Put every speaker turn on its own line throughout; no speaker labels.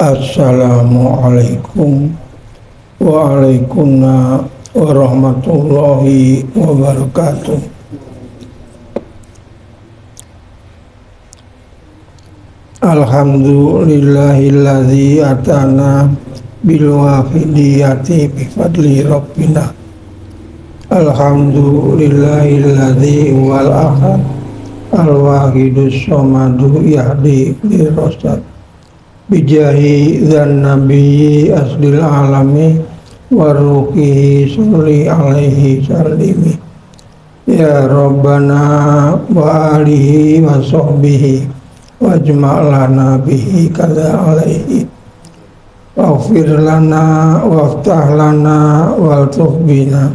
Assalamualaikum warahmatullahi wabarakatuh. Alhamdulillahilladzi atana bil wafidiyati bi fadli rabbina. Alhamdulillahilladzi wal ahad al wahidus somadu yahdi li rasad bijahi dzan nabiyyi asdil alami waruqihi sholli alaihi sallimi ya rabbana wa alihi wa sahbihi wajma'lana bihi kada alaihi waghfir lana waftah lana waltuf bina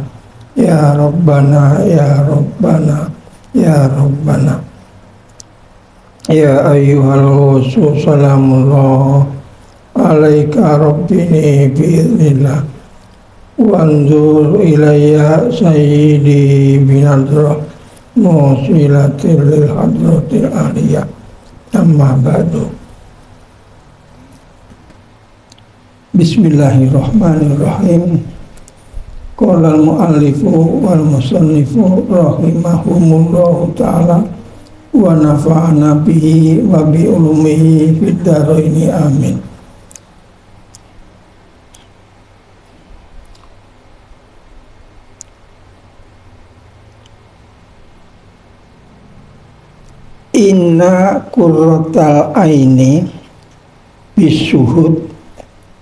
ya rabbana ya rabbana ya rabbana. Ya ayyuhal husu salamullah alaika rabbini biiznillah wanzur ilayya sayyidi binadrah musilatil lil hadratil aliyah amma ba'du. Bismillahirrahmanirrahim. Qala al-muallifu wal musannifu rahimahumullahu ta'ala wa nafa'ana bihi wa bi ulumihi fid dharaini amin. Inna qurratal aini bisuhud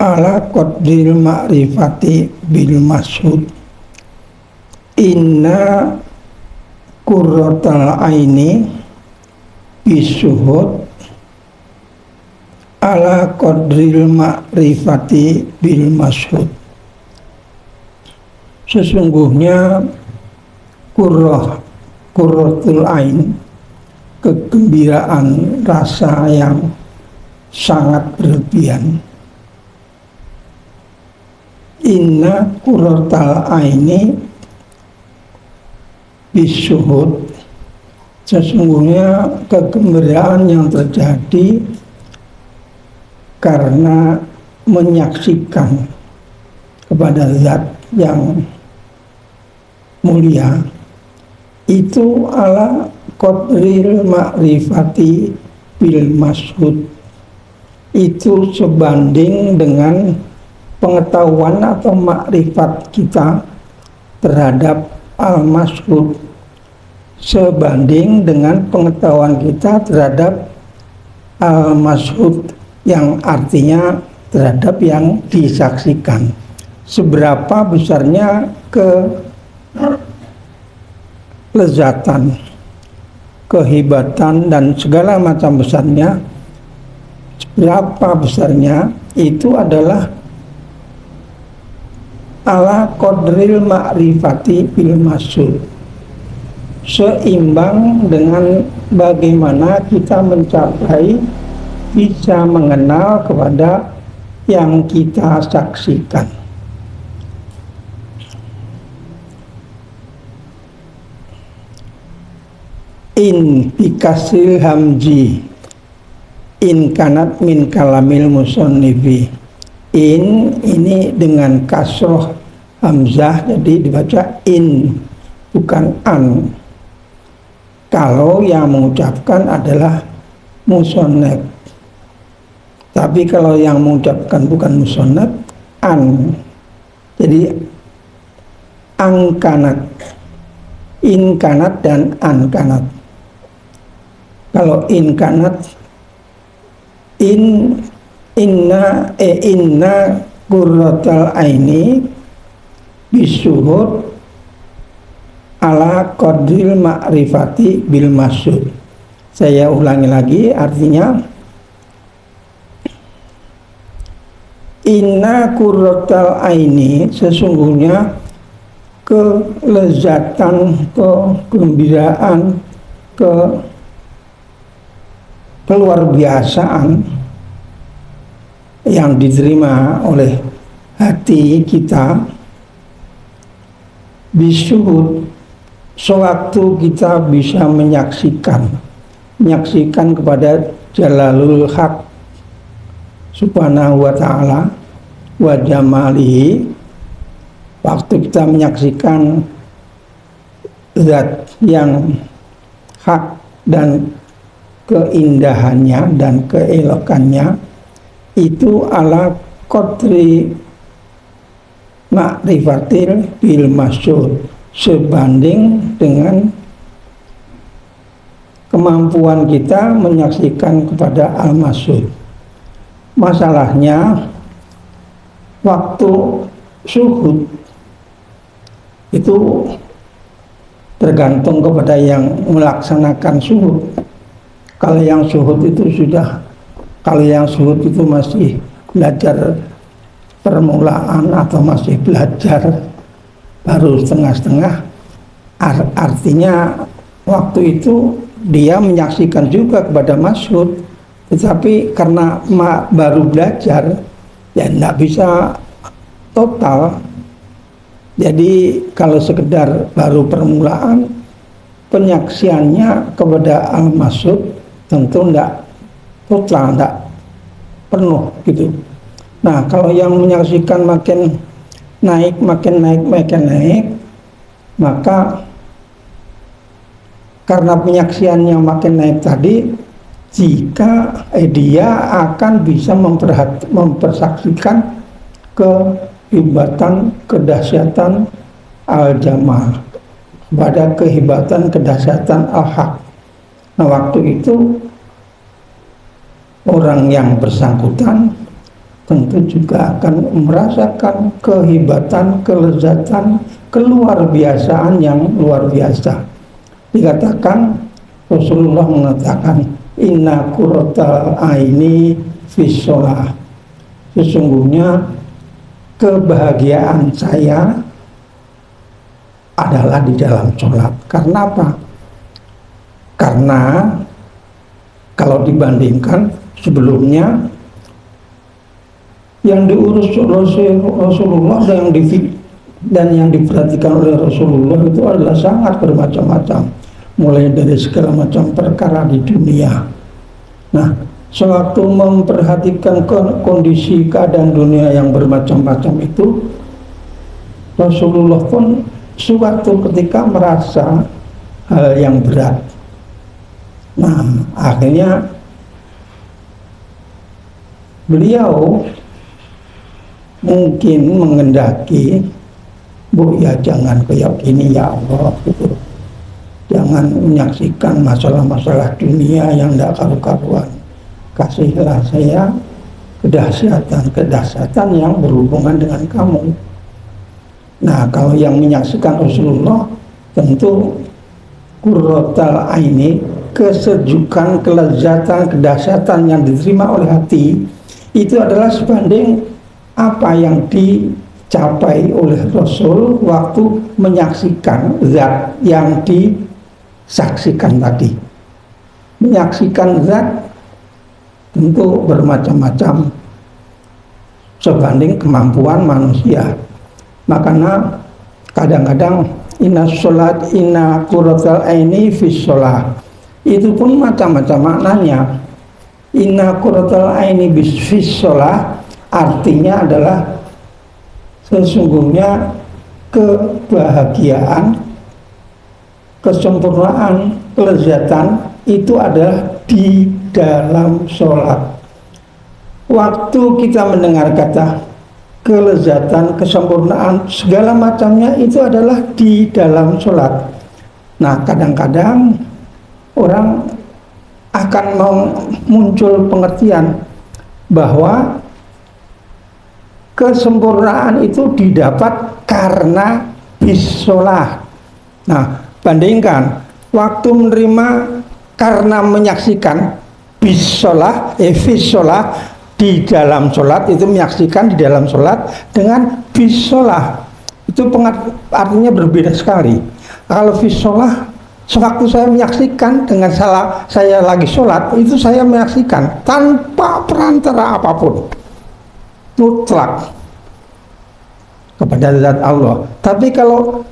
ala qadril ma'rifati bil mashhud. Inna qurratal aini bisuhud ala qadril ma'rifati bil mashhud. Sesungguhnya qurratul ain, kegembiraan rasa yang sangat berlebihan. Inna qurratal aini bisuhud, sesungguhnya kegembiraan yang terjadi karena menyaksikan kepada zat yang mulia itu ala qadril ma'rifati bil mashhud, itu sebanding dengan pengetahuan atau makrifat kita terhadap al-mashhud, sebanding dengan pengetahuan kita terhadap al-mashhud, yang artinya terhadap yang disaksikan. Seberapa besarnya kelezatan, kehebatan dan segala macam besarnya, seberapa besarnya itu adalah ala qadril ma'rifati bil mashhud, seimbang dengan bagaimana kita mencapai bisa mengenal kepada yang kita saksikan. In bikasil hamji in kanat min kalamil musannifi. In ini dengan kasroh hamzah, jadi dibaca in bukan an. Kalau yang mengucapkan adalah musannaf, tapi kalau yang mengucapkan bukan musannaf, an. Jadi angkanat, in kanat dan an kanat. Kalau in kanat, inna qurratal aini bisuhud ala qadril ma'rifati bil mashhud. Saya ulangi lagi, artinya inna qurratal aini, sesungguhnya kelezatan, kegembiraan, keluar biasaan yang diterima oleh hati kita bisuhud, sewaktu kita bisa menyaksikan kepada Jalalul Haq, subhanahu wa ta'ala wa jamalihi, waktu kita menyaksikan zat yang hak dan keindahannya dan keelokannya, itu ala qadri ma'rifatil bil masyhur, sebanding dengan kemampuan kita menyaksikan kepada al-masyhur. Masalahnya waktu syuhud itu tergantung kepada yang melaksanakan syuhud. Kalau yang syuhud itu masih belajar permulaan atau masih belajar baru setengah-setengah, artinya waktu itu dia menyaksikan juga kepada masyhur, tetapi karena baru belajar ya tidak bisa total. Jadi kalau sekedar baru permulaan, penyaksiannya kepada al-masyhur tentu tidak total, tidak penuh gitu. Nah, kalau yang menyaksikan makin naik, maka karena penyaksiannya makin naik tadi, jika dia akan bisa mempersaksikan kehebatan, kedahsyatan al-jamal, pada kehebatan, kedahsyatan al-haq. Nah, waktu itu orang yang bersangkutan tentu juga akan merasakan kehebatan, kelezatan, keluar biasaan yang luar biasa. Dikatakan, Rasulullah mengatakan, inna qurratal aini fis shalah, sesungguhnya kebahagiaan saya adalah di dalam sholat. Karena apa? Karena kalau dibandingkan sebelumnya, yang diurus Rasulullah dan yang diperhatikan oleh Rasulullah itu adalah sangat bermacam-macam, mulai dari segala macam perkara di dunia. Nah, sewaktu memperhatikan kondisi keadaan dunia yang bermacam-macam itu, Rasulullah pun suatu ketika merasa hal yang berat. Nah, akhirnya beliau mungkin mengendaki, Bu, ya jangan kayak gini ya Allah gitu. Jangan menyaksikan masalah-masalah dunia yang tidak karu-karuan. Kasihlah saya kedahsyatan yang berhubungan dengan kamu. Nah, kalau yang menyaksikan Rasulullah tentu qurratal aini, kesejukan, kelezatan, kedahsyatan yang diterima oleh hati, itu adalah sebanding apa yang dicapai oleh Rasul waktu menyaksikan zat yang disaksikan tadi. Menyaksikan zat tentu bermacam-macam sebanding kemampuan manusia. Makanya kadang-kadang inna qurratal aini fis shalah, itu pun macam-macam maknanya. Inna qurratal aini fis shalah artinya adalah sesungguhnya kebahagiaan, kesempurnaan, kelezatan itu adalah di dalam sholat. Waktu kita mendengar kata kelezatan, kesempurnaan, segala macamnya itu adalah di dalam sholat. Nah, kadang-kadang orang akan muncul pengertian bahwa kesempurnaan itu didapat karena bisolah. Nah, bandingkan waktu menerima karena menyaksikan bisolah, bisolah di dalam sholat, itu menyaksikan di dalam sholat, dengan bisolah itu artinya berbeda sekali. Kalau bisolah, sewaktu saya menyaksikan dengan saya lagi sholat, itu saya menyaksikan tanpa perantara apapun, mutlak kepada zat Allah. Tapi kalau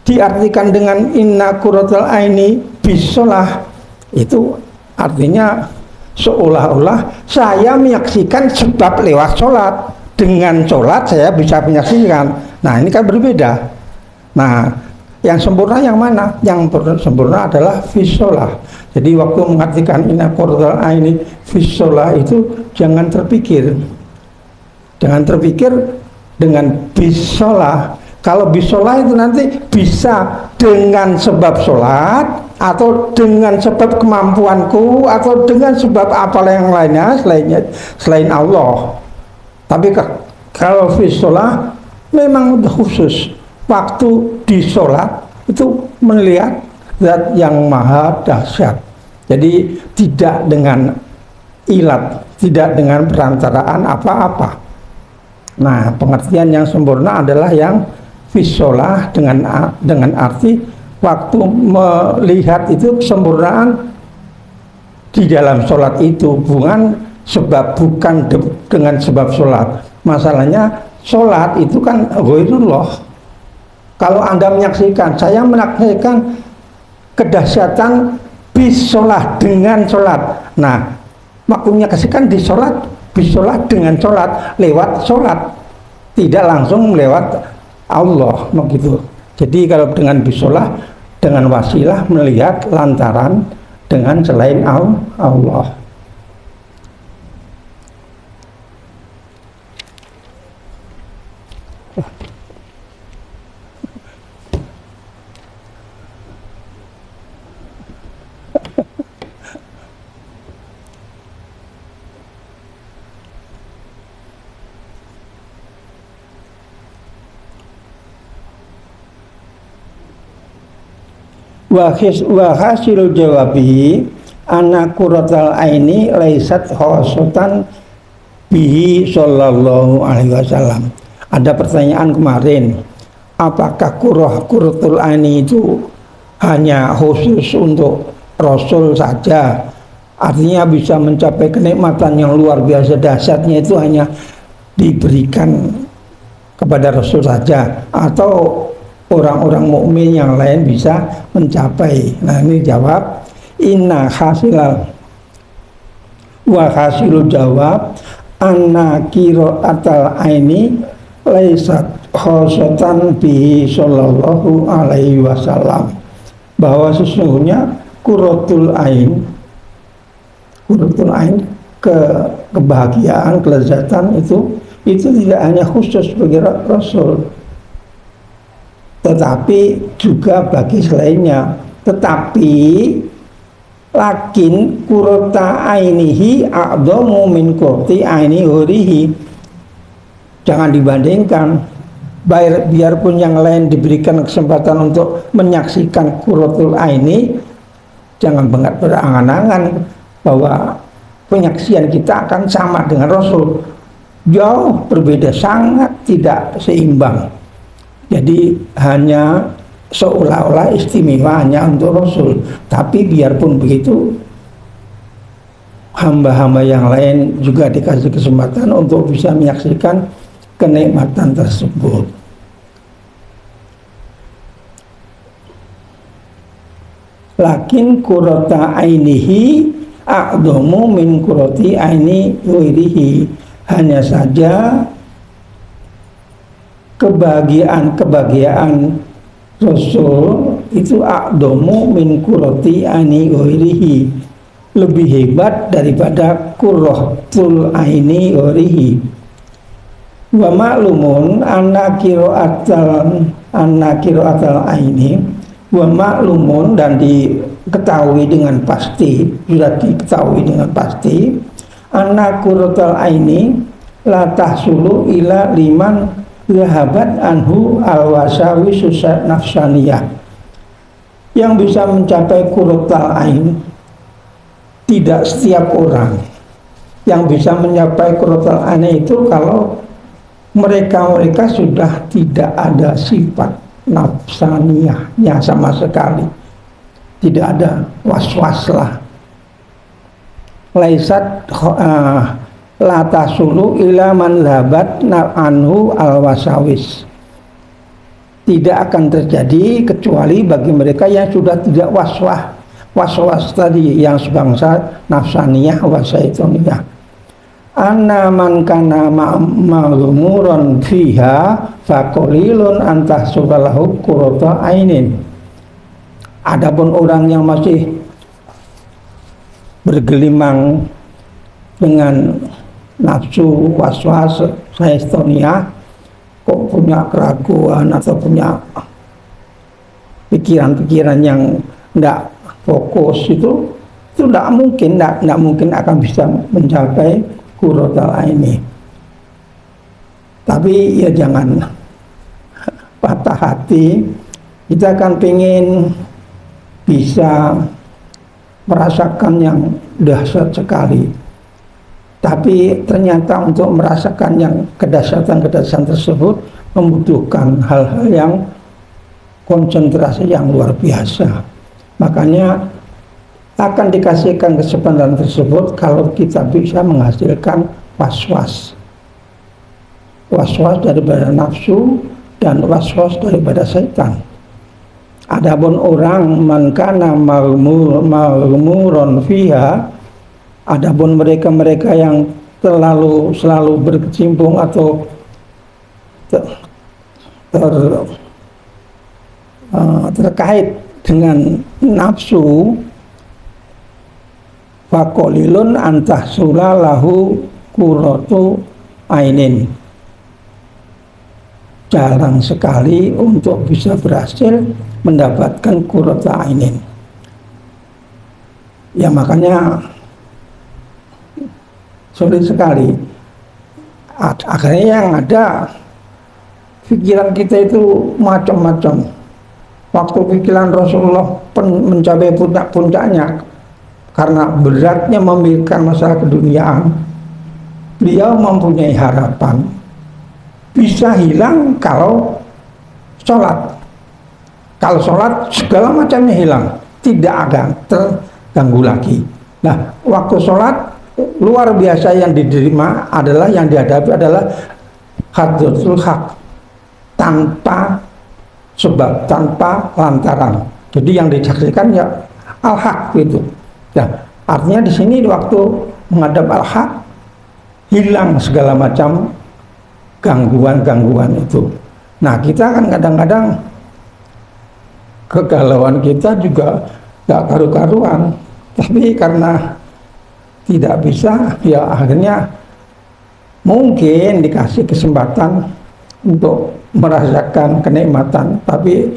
diartikan dengan inna qurratal aini bisolah, itu artinya seolah-olah saya menyaksikan sebab lewat sholat. Dengan sholat saya bisa menyaksikan. Nah ini kan berbeda. Nah yang sempurna yang mana? Yang sempurna adalah fisolah. Jadi waktu mengartikan inna qurratal aini fisolah itu jangan terpikir. Jangan terpikir dengan bisolah. Kalau bisolah itu nanti bisa dengan sebab sholat, atau dengan sebab kemampuanku, atau dengan sebab apa yang lainnya selain Allah. Tapi kalau fi sholat memang khusus waktu di sholat itu melihat zat yang maha dahsyat. Jadi tidak dengan ilat, tidak dengan perantaraan apa-apa. Nah pengertian yang sempurna adalah yang fi sholat dengan arti waktu melihat itu kesempurnaan di dalam sholat itu, bukan dengan sebab sholat. Masalahnya sholat itu kan ghairullah. Kalau Anda menyaksikan, saya menyaksikan kedahsyatan bisolah dengan sholat. Nah waktu menyaksikan di sholat, bisolah dengan sholat, lewat sholat, tidak langsung lewat Allah begitu. Jadi kalau dengan bisolah, dengan wasilah melihat lantaran dengan selain Allah. Wa hasilul jawabi anna qurratal aini laisat khosatan bihi sallallahu alaihi wasallam. Ada pertanyaan kemarin, apakah qurratul aini itu hanya khusus untuk Rasul saja? Artinya bisa mencapai kenikmatan yang luar biasa dahsyatnya itu hanya diberikan kepada Rasul saja, atau orang-orang mukmin yang lain bisa mencapai? Nah ini jawab, inna hasilal wa hasilul jawab anna qiraatal aini laisat khosatan bihi sallallahu alaihi wasallam, bahwa sesungguhnya qurratul ain kebahagiaan, kelezatan itu tidak hanya khusus bagi Rasul, tetapi juga bagi selainnya. Tetapi lakin qurrata ainihi a'dhamu min qurrati aini hurihi, jangan dibandingkan. Biarpun yang lain diberikan kesempatan untuk menyaksikan qurratul aini, jangan berangan-angan bahwa penyaksian kita akan sama dengan Rasul. Jauh berbeda, sangat tidak seimbang. Jadi hanya seolah-olah istimewa hanya untuk Rasul. Tapi biarpun begitu, hamba-hamba yang lain juga dikasih kesempatan untuk bisa menyaksikan kenikmatan tersebut. Lakin qurrata ainihi a'dhamu min qurrati aini ghairihi, hanya saja kebahagiaan Rasul itu a'dhamu min qurrati aini ghairihi, lebih hebat daripada qurratul aini ghairihi. Wa ma'lumun anna qiraatal aini, wa ma'lumun, dan diketahui dengan pasti, sudah diketahui dengan pasti, anna qurratal aini la tahsulu ila liman zahabat anhu al-wasawis nafsaniyah. Yang bisa mencapai qurratul ain tidak setiap orang. Yang bisa mencapai qurratul ain itu kalau mereka sudah tidak ada sifat nafsaniyahnya sama sekali, tidak ada was-was lah. Laisat la tasulu ila man labat anhu al-wasawis, tidak akan terjadi kecuali bagi mereka yang sudah tidak waswas, was-was tadi yang sebangsa nafsaniyah wa syaitoniyah. Anna man kana ma'muron fiha faqalilun antah subalahu qurrata ainin. Adapun orang yang masih bergelimang dengan nafsu was-was syaitoniyah, kok punya keraguan atau punya pikiran-pikiran yang tidak fokus, itu tidak mungkin akan bisa mencapai qurratal aini. Tapi ya jangan patah hati. Kita kan pengen bisa merasakan yang dahsyat sekali, tapi ternyata untuk merasakan yang kedahsyatan tersebut membutuhkan hal-hal yang konsentrasi yang luar biasa. Makanya akan dikasihkan kesempatan tersebut kalau kita bisa menghasilkan was-was daripada nafsu dan was-was daripada setan. Adapun orang man kana maghmuron fiha, adapun mereka yang selalu berkecimpung atau terkait dengan nafsu, faqalilun antah sulalahu qurratu ainin. Jarang sekali untuk bisa berhasil mendapatkan qurratu ainin. Ya makanya sulit sekali. Akhirnya yang ada pikiran kita itu macam-macam. Waktu pikiran Rasulullah mencapai puncaknya, karena beratnya memikirkan masalah keduniaan, beliau mempunyai harapan bisa hilang kalau sholat. Kalau sholat segala macamnya hilang, tidak akan terganggu lagi. Nah, waktu sholat luar biasa yang diterima adalah, yang dihadapi adalah hadratul haq, tanpa sebab, tanpa lantaran. Jadi yang disaksikan ya al-haq itu. Nah, artinya di sini waktu menghadap al-haq hilang segala macam gangguan-gangguan itu. Nah, kita kan kadang-kadang kegalauan kita juga gak karu-karuan, tapi karena tidak bisa, ya akhirnya mungkin dikasih kesempatan untuk merasakan kenikmatan, tapi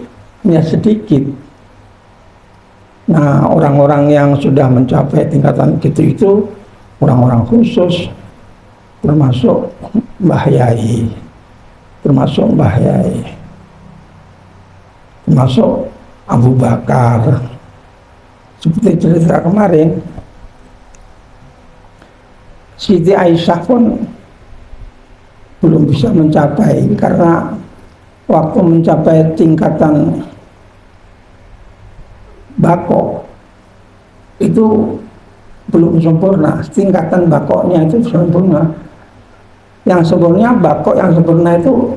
hanya sedikit. Nah, orang-orang yang sudah mencapai tingkatan itu orang-orang khusus, termasuk Mbah Yai, termasuk Abu Bakar. Seperti cerita kemarin, Siti Aisyah pun belum bisa mencapai, karena waktu mencapai tingkatan bako itu belum sempurna. Tingkatan bakoknya itu sempurna. Yang sempurna, bakok yang sempurna itu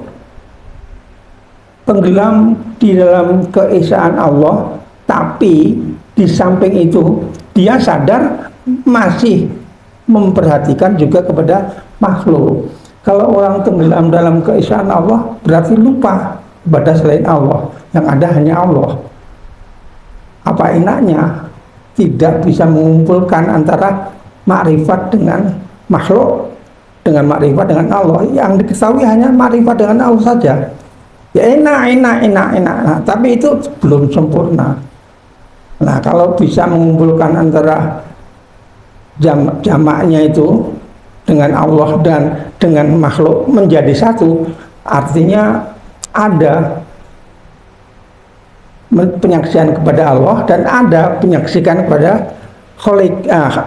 tenggelam di dalam keesaan Allah, tapi di samping itu dia sadar masih memperhatikan juga kepada makhluk. Kalau orang tenggelam dalam keesaan Allah, berarti lupa kepada selain Allah, yang ada hanya Allah. Apa enaknya tidak bisa mengumpulkan antara makrifat dengan makhluk, dengan makrifat dengan Allah. Yang diketahui hanya makrifat dengan Allah saja. Ya enak. Nah, tapi itu belum sempurna. Nah, kalau bisa mengumpulkan antara jamaknya itu dengan Allah dan dengan makhluk menjadi satu, artinya ada penyaksian kepada Allah dan ada penyaksian kepada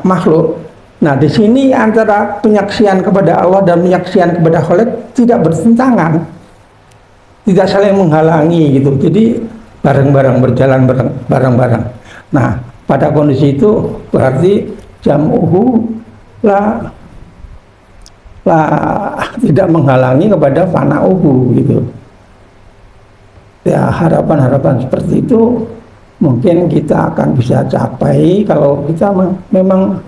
makhluk. Nah, di sini antara penyaksian kepada Allah dan penyaksian kepada Khalik tidak bertentangan, tidak saling menghalangi gitu. Jadi bareng-bareng, berjalan bareng-bareng. Nah, pada kondisi itu berarti jam'uhu tidak menghalangi kepada fana'uhu gitu. Ya, harapan-harapan seperti itu mungkin kita akan bisa capai kalau kita memang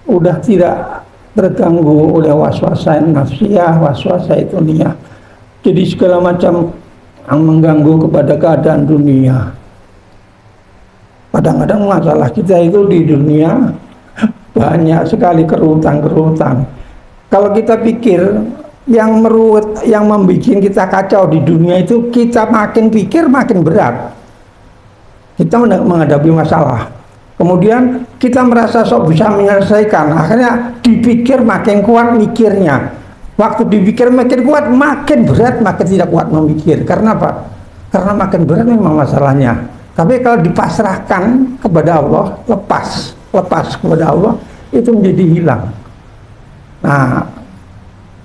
udah tidak terganggu oleh waswasa nafsiyah, waswasa itu dunia. Jadi segala macam yang mengganggu kepada keadaan dunia. Kadang-kadang masalah kita itu di dunia banyak sekali kerutan-kerutan. Kalau kita pikir yang meruwet, yang membuat kita kacau di dunia itu, kita makin pikir makin berat. Kita menghadapi masalah. Kemudian kita merasa sok bisa menyelesaikan. Akhirnya dipikir makin kuat mikirnya. Waktu dipikir makin kuat, makin berat, makin tidak kuat memikir. Karena apa? Karena makin berat memang masalahnya. Tapi kalau dipasrahkan kepada Allah, lepas kepada Allah, itu menjadi hilang. Nah,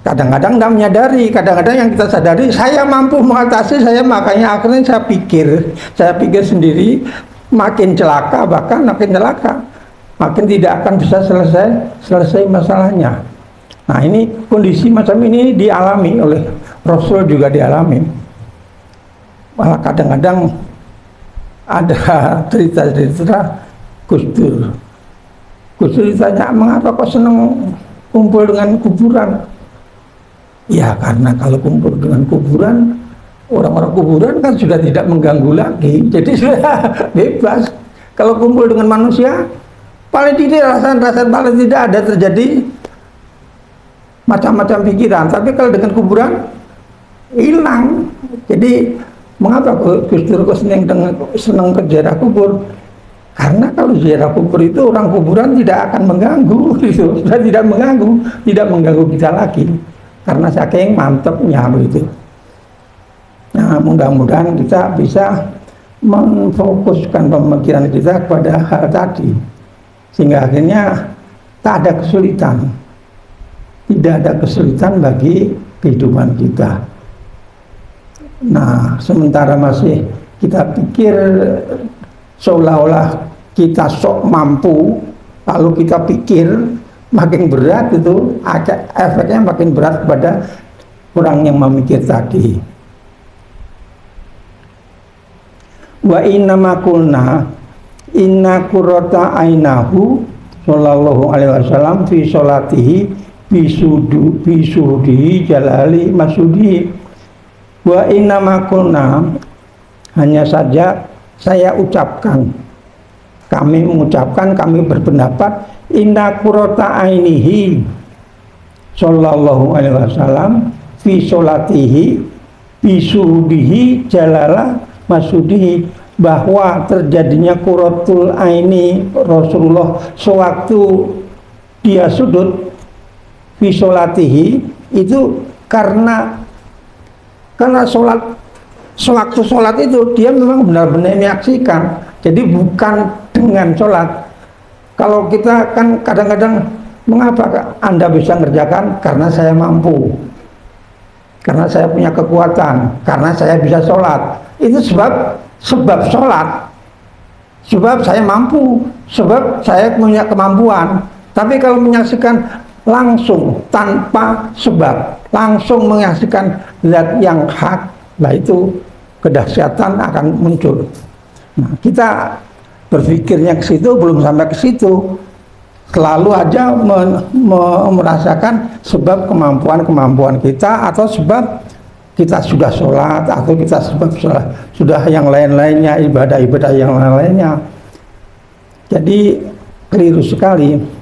kadang-kadang tidak menyadari, kadang-kadang yang kita sadari, saya mampu mengatasi, makanya akhirnya saya pikir sendiri, makin celaka, bahkan makin celaka, makin tidak akan bisa selesai masalahnya. Nah, ini kondisi macam ini dialami oleh Rasul, juga dialami. Malah kadang-kadang ada cerita-cerita Gus Dur ditanya, mengapa kok senang kumpul dengan kuburan? Ya karena kalau kumpul dengan kuburan, orang-orang kuburan kan sudah tidak mengganggu lagi, jadi sudah bebas. Kalau kumpul dengan manusia, paling tidak rasa paling tidak ada terjadi macam-macam pikiran. Tapi kalau dengan kuburan hilang. Jadi mengapa Gus Dur senang ke ziarah kubur? Karena kalau ziarah kubur itu orang kuburan tidak akan mengganggu, gitu. Sudah tidak mengganggu kita lagi. Karena saking mantepnya begitu. Nah, mudah-mudahan kita bisa memfokuskan pemikiran kita kepada hal tadi, sehingga akhirnya tak ada kesulitan, tidak ada kesulitan bagi kehidupan kita. Nah, sementara masih kita pikir seolah-olah kita sok mampu, lalu kita pikir makin berat, itu efeknya makin berat kepada orang yang memikir tadi. Wa inna makulna inna qurrata ainahu sallallahu alaihi wasallam fi sholatihi bisudihi jalali masudi. Wa inna makulna, hanya saja saya ucapkan, kami mengucapkan, kami berpendapat, inna qurrata ainihi sallallahu alaihi wasallam fi sholatihi bisudihi jalala masudihi, bahwa terjadinya qurratul aini Rasulullah sewaktu dia sujud fi sholatihi itu karena sholat, sewaktu sholat itu dia memang benar-benar menyaksikan. Jadi bukan dengan sholat. Kalau kita kan kadang-kadang, mengapa Anda bisa ngerjakan? Karena saya mampu, karena saya punya kekuatan, karena saya bisa sholat. Itu sebab sholat, sebab saya mampu, sebab saya punya kemampuan. Tapi kalau menyaksikan langsung tanpa sebab, langsung menyaksikan zat yang hak, nah itu kedahsyatan akan muncul. Nah, kita berpikirnya ke situ, belum sampai ke situ, selalu aja merasakan sebab kemampuan kita, atau sebab kita sudah sholat, atau kita sebab sudah yang lain-lainnya, ibadah-ibadah yang lain-lainnya. Jadi keliru sekali.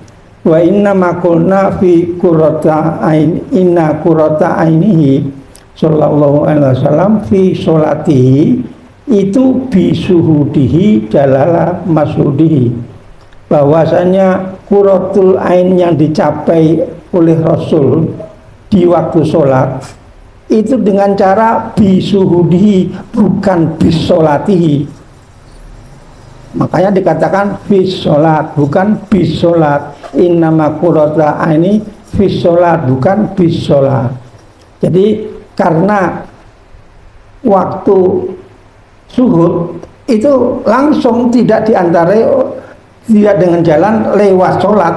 Wa inna makulna fi qurrata ain inna qurrata ainihi sallallahu alaihi wasallam fi sholatihi itu bisuhudihi jalala masudihi, bahwasanya qurratul ain yang dicapai oleh Rasul di waktu sholat itu dengan cara bisuhudihi, bukan bisolatihi. Makanya dikatakan bis sholat, bukan bis sholat. Innama qurrata aini bis sholat, bukan bis sholat. Jadi karena waktu zuhur itu langsung tidak diantarai, tidak dengan jalan lewat sholat.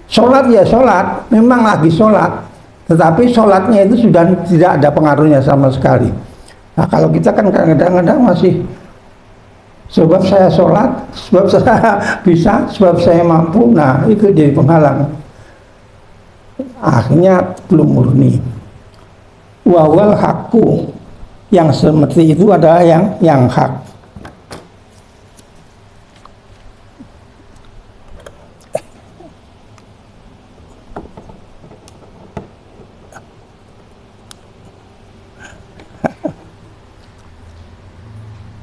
Sholat ya sholat, memang lagi sholat, tetapi sholatnya itu sudah tidak ada pengaruhnya sama sekali. Nah, kalau kita kan kadang-kadang masih Sebab saya sholat, sebab saya bisa, sebab saya mampu. Nah, itu jadi penghalang. Akhirnya belum murni. Wawal hakku, yang seperti itu adalah yang hak.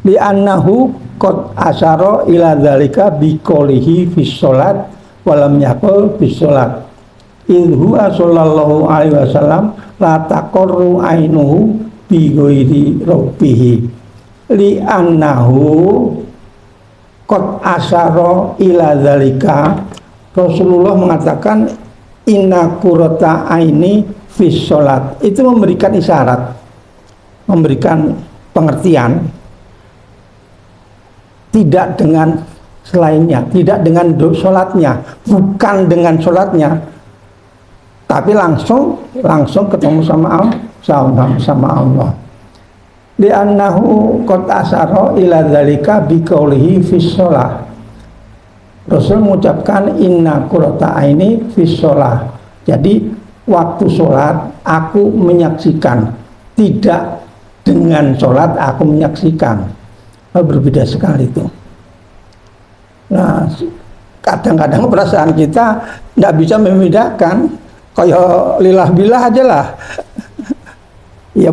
Li annahu qad asyara ila dzalika biqolihi fi sholat walam yaqul fi sholat idhu sallallahu alaihi wasallam la taqarru ainuhu bi ghairi rabbihi li annahu qad asyara ila dzalika. Rasulullah mengatakan inna qurrata aini fi sholat, itu memberikan isyarat, memberikan pengertian, tidak dengan selainnya, tidak dengan sholatnya, bukan dengan sholatnya, tapi langsung ketemu sama Allah. Li'annahu qad asyara ila dzalika biqaulihi fi shalah. Rasul mengucapkan inna qurrata aini fi shalah. Jadi waktu sholat aku menyaksikan, tidak dengan sholat aku menyaksikan. Berbeda sekali itu. Nah, kadang-kadang perasaan kita tidak bisa membedakan, kayak lilah bilah aja lah. Ya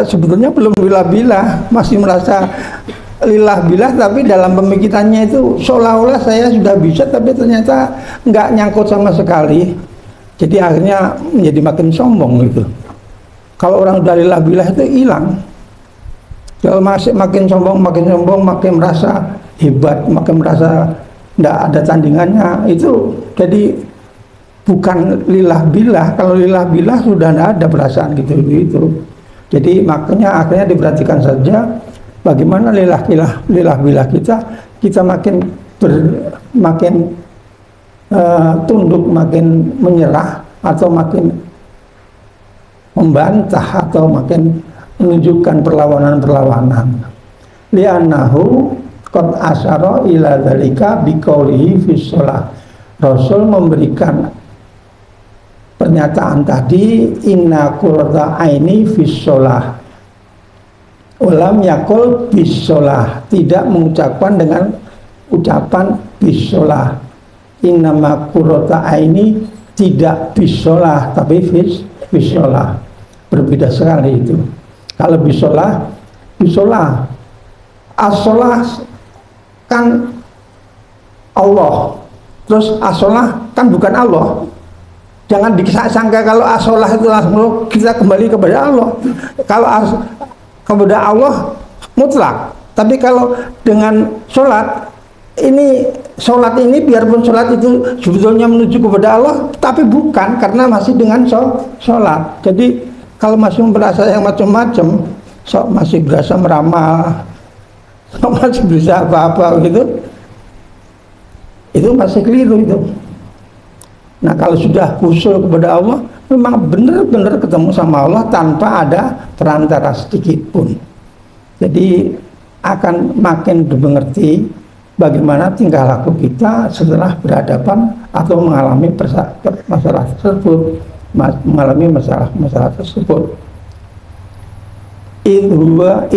sebetulnya belum lilah bilah, masih merasa lilah bilah, tapi dalam pemikirannya itu seolah-olah saya sudah bisa, tapi ternyata nggak nyangkut sama sekali. Jadi akhirnya menjadi makin sombong gitu. Kalau orang udah lilah bilah itu hilang. Kalau masih makin sombong, makin merasa hebat, makin merasa tidak ada tandingannya, itu jadi bukan lilah bilah. Kalau lilah bilah sudah tidak ada perasaan gitu. Jadi makanya akhirnya diperhatikan saja bagaimana lilah bilah kita makin tunduk, makin menyerah, atau makin membantah, atau makin menunjukkan perlawanan. Li'annahu qad asyara ila dzalika biqaulihi fi shalah. Rasul memberikan pernyataan tadi inna qurrata aini fi shalah. Ulam yakul bis shalah, tidak mengucapkan dengan ucapan bis shalah. Innama qurrata aini tidak bis shalah, tapi bis shalah. Berbeda sekali itu. Kalau bisolah as-sholah kan Allah, terus as-sholah kan bukan Allah. Jangan disangka kalau as-sholah itu langsung kita kembali kepada Allah. Kalau kepada Allah mutlak, tapi kalau dengan sholat ini biarpun sholat itu sebetulnya menuju kepada Allah, tapi bukan, karena masih dengan sholat. Jadi kalau masih merasa yang macam-macam, masih berasa meramal, masih bisa apa-apa gitu, itu masih keliru itu. Nah, kalau sudah usul kepada Allah, memang benar-benar ketemu sama Allah tanpa ada perantara sedikit pun. Jadi akan makin dimengerti bagaimana tingkah laku kita setelah berhadapan atau mengalami masalah tersebut. Masalah tersebut. Idhuwa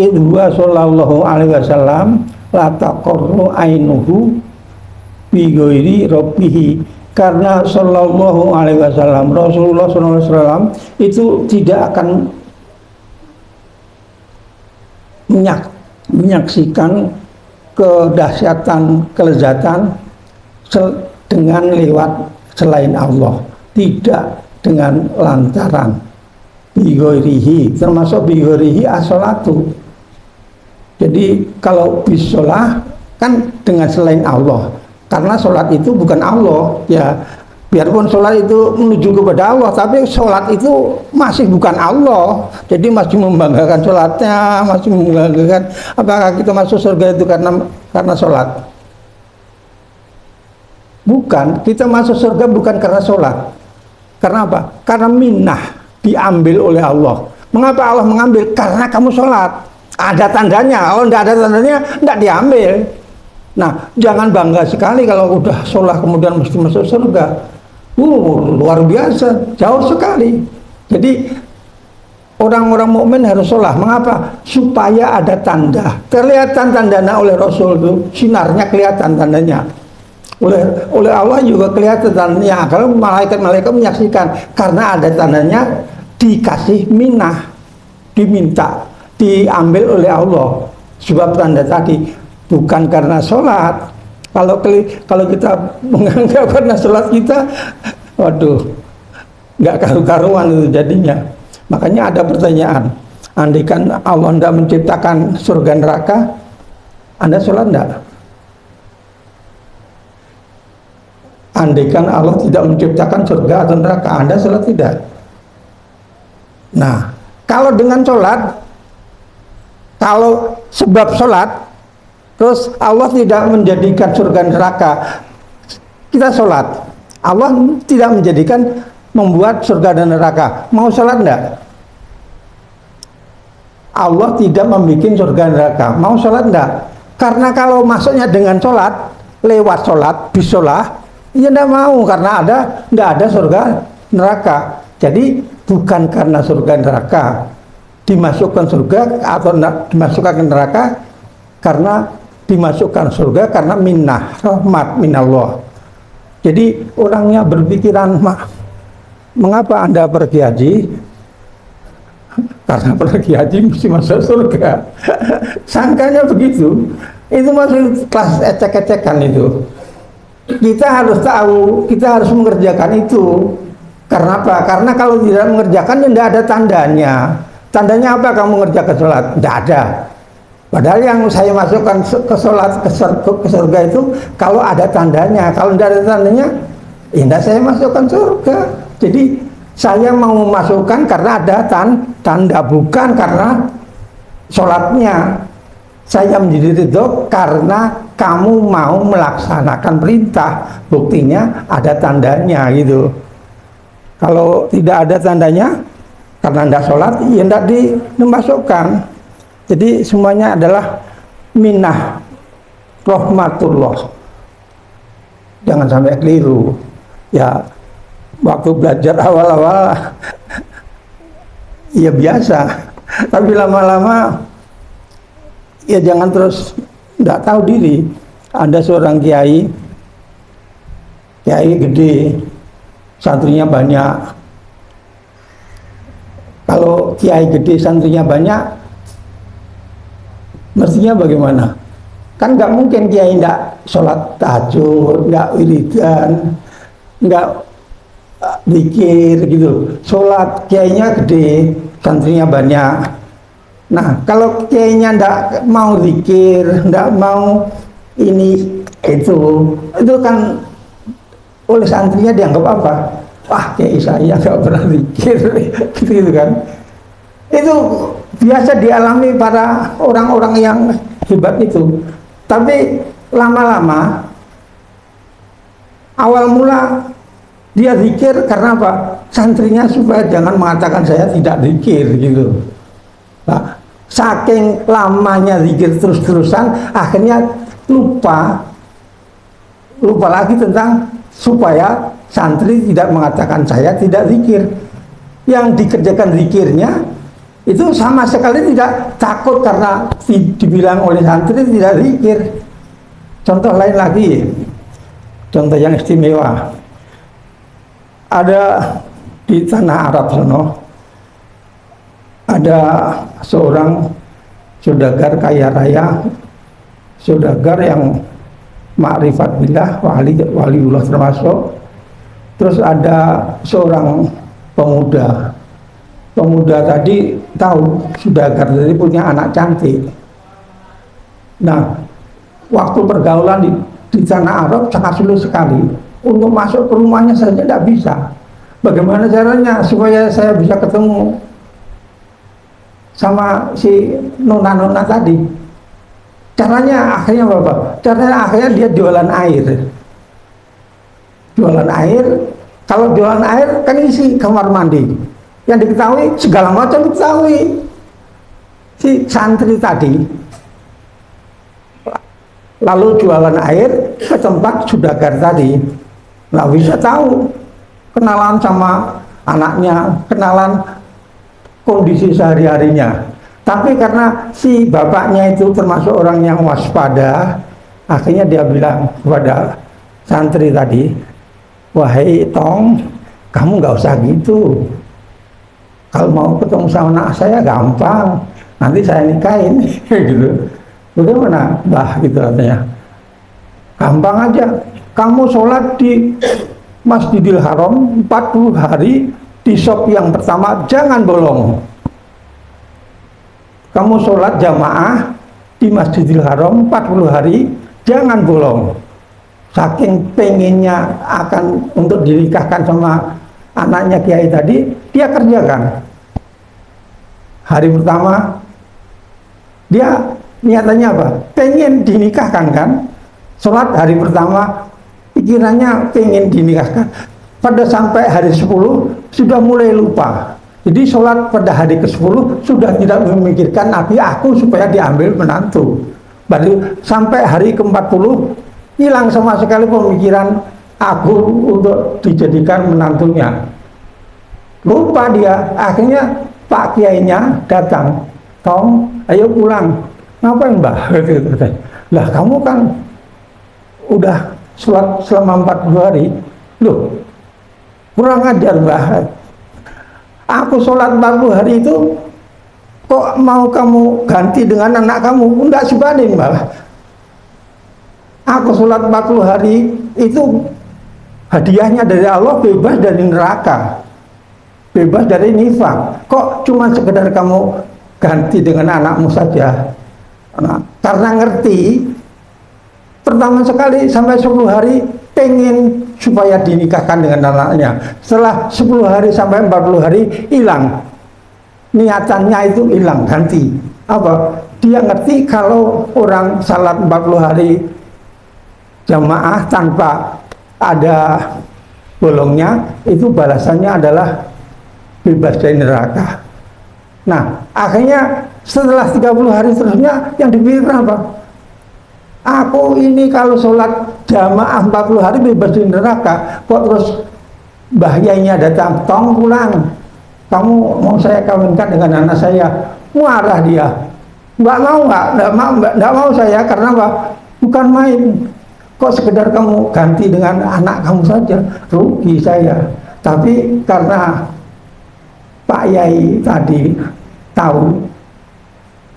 sallallahu alaihi wasallam la taqarru ainuhu bi ghairi rabbihi, karena sallallahu alaihi wasallam, Rasulullah sallallahu alaihi wasallam itu tidak akan menyaksikan kedahsyatan, kelezatan dengan lewat selain Allah, tidak dengan lantaran bighairihi, termasuk bighairihi as-sholatu. Jadi kalau bisolah kan dengan selain Allah, karena sholat itu bukan Allah ya. Biarpun sholat itu menuju kepada Allah, tapi sholat itu masih bukan Allah. Jadi masih membanggakan sholatnya, masih membanggakan apakah kita masuk surga itu karena sholat. Bukan, kita masuk surga bukan karena sholat. Karena apa? Karena minnah diambil oleh Allah. Mengapa Allah mengambil? Karena kamu sholat. Ada tandanya. Kalau tidak ada tandanya, tidak diambil. Nah, jangan bangga sekali kalau udah sholat kemudian mesti masuk surga. Luar biasa, jauh sekali. Jadi orang-orang mukmin harus sholat. Mengapa? Supaya ada tanda. Kelihatan tandanya oleh Rasul itu, sinarnya kelihatan tandanya. Oleh Allah juga kelihatan tandanya. Kalau malaikat-malaikat menyaksikan, karena ada tandanya, dikasih minah, diminta, diambil oleh Allah. Sebab tanda tadi bukan karena sholat. Kalau kita menganggap karena sholat kita, waduh, nggak karu-karuan itu jadinya. Makanya ada pertanyaan, andaikan Allah tidak menciptakan surga neraka, Anda sholat enggak? Andaikan Allah tidak menciptakan surga atau neraka, Anda sholat tidak? Nah, kalau dengan sholat, kalau sebab sholat, terus Allah tidak menjadikan surga neraka, kita sholat, Allah tidak menjadikan membuat surga dan neraka, mau sholat enggak? Allah tidak membuat surga dan neraka, mau sholat enggak? Karena kalau masuknya dengan sholat, lewat sholat, bisolah, ya enggak mau, karena enggak ada surga neraka. Jadi bukan karena surga neraka dimasukkan surga atau dimasukkan ke neraka, karena dimasukkan surga karena minnah, rahmat minallah. Jadi orangnya berpikiran, mengapa Anda pergi haji? Karena pergi haji mesti masuk surga. Sangkanya begitu. Itu masuk kelas ecek-ecekan itu. Kita harus tahu, kita harus mengerjakan itu. Karena apa? Karena kalau tidak mengerjakan, ya tidak ada tandanya. Tandanya apa kamu mengerjakan sholat? Tidak ada. Padahal yang saya masukkan ke sholat, ke surga itu kalau ada tandanya. Kalau tidak ada tandanya, ya tidak saya masukkan surga. Jadi saya mau memasukkan karena ada tanda, bukan karena sholatnya. Saya menjadi ridho karena kamu mau melaksanakan perintah. Buktinya ada tandanya gitu. Kalau tidak ada tandanya, karena tidak sholat, ya tidak dimasukkan. Jadi semuanya adalah minah rahmatullah. Jangan sampai keliru. Ya, waktu belajar awal-awal ya biasa, tapi lama-lama ya jangan terus tidak tahu diri. Ada seorang kiai gede, santrinya banyak. Kalau kiai gede santrinya banyak, mestinya bagaimana? Kan nggak mungkin kiai tidak sholat tahajud, nggak wiridan, nggak zikir gitu. Sholat kiainya gede, santrinya banyak. Nah, kalau kiainya ndak mau zikir, ndak mau ini itu kan oleh santrinya dianggap apa? Wah, kiai saya nggak pernah zikir, gitu kan? Itu biasa dialami para orang-orang yang hebat itu. Tapi lama-lama, awal mula dia zikir karena apa? Santrinya supaya jangan mengatakan saya tidak zikir gitu. Nah, saking lamanya zikir terus-terusan, akhirnya lupa lagi tentang supaya santri tidak mengatakan saya tidak zikir. Yang dikerjakan zikirnya itu sama sekali tidak takut karena dibilang oleh santri tidak zikir. Contoh lain lagi, contoh yang istimewa, ada di tanah Arab sana, ada seorang saudagar kaya raya, saudagar yang ma'rifat billah, waliullah termasuk. Terus ada seorang pemuda tadi tahu saudagar tadi punya anak cantik. Nah, waktu pergaulan di tanah Arab sangat sulit sekali. Untuk masuk ke rumahnya saja tidak bisa. Bagaimana caranya supaya saya bisa ketemu sama si nona-nona tadi? Caranya akhirnya apa? Caranya akhirnya dia jualan air. Jualan air, kalau jualan air kan isi kamar mandi. Yang diketahui segala macam diketahui. si santri tadi lalu jualan air ke tempat Sudagar tadi, nggak bisa tahu, kenalan sama anaknya, kenalan kondisi sehari-harinya. Tapi karena si bapaknya itu termasuk orang yang waspada, akhirnya dia bilang kepada santri tadi, wahai Tong, kamu nggak usah gitu. Kalau mau ketemu sama anak saya gampang, nanti saya nikahin, gitu. Bagaimana, Mbah, gitu katanya. Gampang aja, kamu sholat di Masjidil Haram 40 hari, di shop yang pertama jangan bolong. Kamu sholat jamaah di Masjidil Haram 40 hari, jangan bolong. Saking pengennya akan untuk dinikahkan sama anaknya Kiai tadi, dia kerjakan. Hari pertama, dia niatannya apa? Pengen dinikahkan kan? Sholat hari pertama, pikirannya pengen dinikahkan. Pada sampai hari 10, sudah mulai lupa. Jadi sholat pada hari ke-10 sudah tidak memikirkan Nabi aku supaya diambil menantu. Baru sampai hari ke-40 hilang sama sekali pemikiran aku untuk dijadikan menantunya. Lupa dia. Akhirnya Pak Kiainya datang, Tong, ayo pulang. Ngapain, Mbah? Lah kamu kan udah sholat selama 40 hari. Loh, kurang ajar, Mbah. Aku sholat 40 hari itu kok mau kamu ganti dengan anak kamu? Enggak sebanding, Mbah. Aku sholat 40 hari itu hadiahnya dari Allah, bebas dari neraka, bebas dari nifak. Kok cuma sekedar kamu ganti dengan anakmu saja? Nah, karena ngerti, pertama sekali sampai 10 hari pengen supaya dinikahkan dengan anaknya. Setelah 10 hari sampai 40 hari hilang, niatannya itu hilang, ganti. Apa? Dia ngerti kalau orang salat 40 hari jamaah tanpa ada bolongnya, itu balasannya adalah bebas dari neraka. Nah, akhirnya setelah 30 hari terusnya yang dipikirkan apa? Aku ini kalau sholat jamaah 40 hari bebas dari neraka, kok terus bahayanya datang, Tong pulang, kamu mau saya kawinkan dengan anak saya. Marah dia, nggak mau saya, karena apa? Bukan main. Kok sekedar kamu ganti dengan anak kamu saja, rugi saya. Tapi karena Pak Yai tadi tahu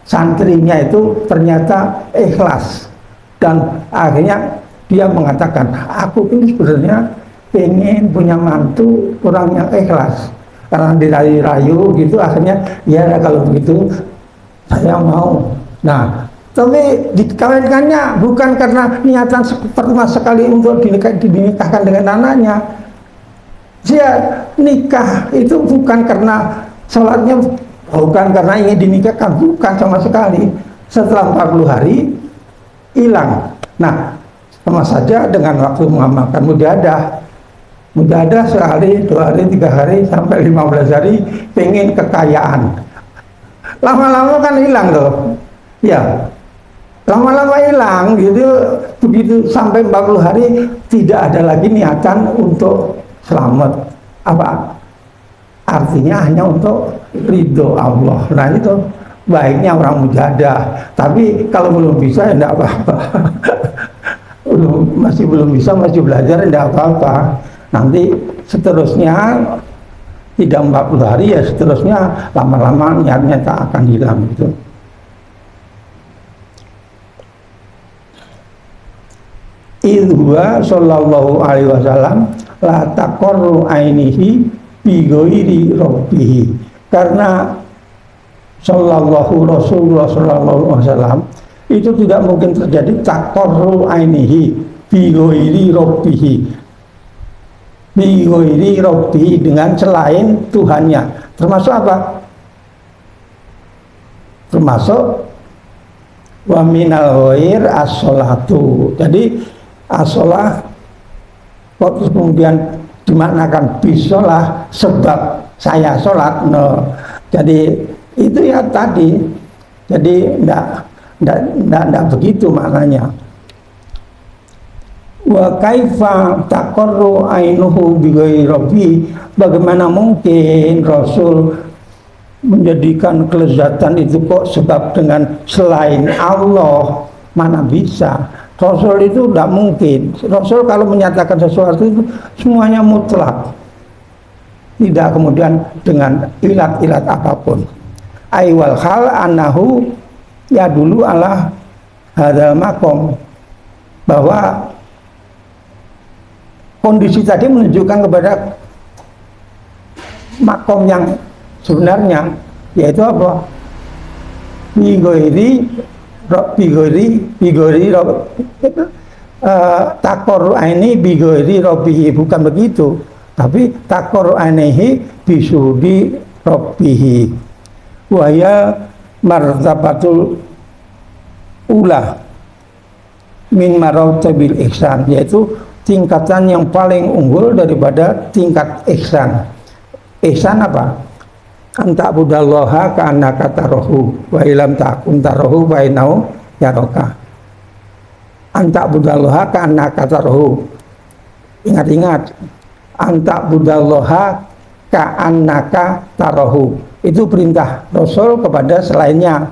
santrinya itu ternyata ikhlas, dan akhirnya dia mengatakan, aku ini sebenarnya pengen punya mantu orang yang ikhlas. Karena dirayu-rayu gitu, akhirnya ya kalau begitu saya mau. Nah, tapi dikawinkannya bukan karena niatan pertama sekali untuk dinikahkan dengan anaknya. Dia nikah itu bukan karena sholatnya, bukan karena ingin dinikahkan, bukan sama sekali. Setelah 40 hari hilang. Nah, sama saja dengan waktu mengamalkan mujahadah. Mujahadah sehari, 2 hari, 3 hari, sampai 15 hari pengen kekayaan. Lama-lama kan hilang tuh. Ya, lama-lama hilang gitu. Begitu sampai 40 hari tidak ada lagi niatan untuk selamat. Apa? Artinya hanya untuk ridho Allah. Nah, itu baiknya orang mujahadah. Tapi kalau belum bisa ya enggak apa-apa. Masih belum bisa, masih belajar, enggak apa-apa. Nanti seterusnya tidak 40 hari ya seterusnya lama-lama niatnya tak akan hilang gitu. Idhuwa sallallahu alaihi wasallam la taqarru ainihi bi ghairi rabbihi. Karena Rasulullah sallallahu alaihi wasallam itu tidak mungkin terjadi taqarru ainihi bi ghairi rabbihi, bi ghairi rabbihi, dengan selain Tuhannya. Termasuk apa? Termasuk wa minal ghair as-sholatu. Jadi as-sholah kok kemudian dimaknakan bisolah sebab saya sholat. No. Jadi itu ya tadi Jadi tidak begitu maknanya. Wa kaifa taqarru ainuhu bi ghairi rabbi, bagaimana mungkin Rasul menjadikan kelezatan itu kok sebab dengan selain Allah, mana bisa. Rasul itu tidak mungkin. Rasul kalau menyatakan sesuatu itu semuanya mutlak, tidak kemudian dengan ilat-ilat apapun. Aiwal hal anahu ya dulu ala hadal makom, bahwa kondisi tadi menunjukkan kepada makom yang sebenarnya, yaitu apa? Bigori takor ini bigori robihi, bukan begitu, tapi takor anehi bisudi robihi. Wahya martabatul ula min martabil ihsan, yaitu tingkatan yang paling unggul daripada tingkat ihsan. Ihsan apa? Anta budallaha ka'annaka tarahu wa ilam takun tarahu wa innahu yaraka. Anta budallaha ka'annaka tarahu. Ingat-ingat, anta budallaha ka'annaka tarahu. Itu perintah Rasul kepada selainnya.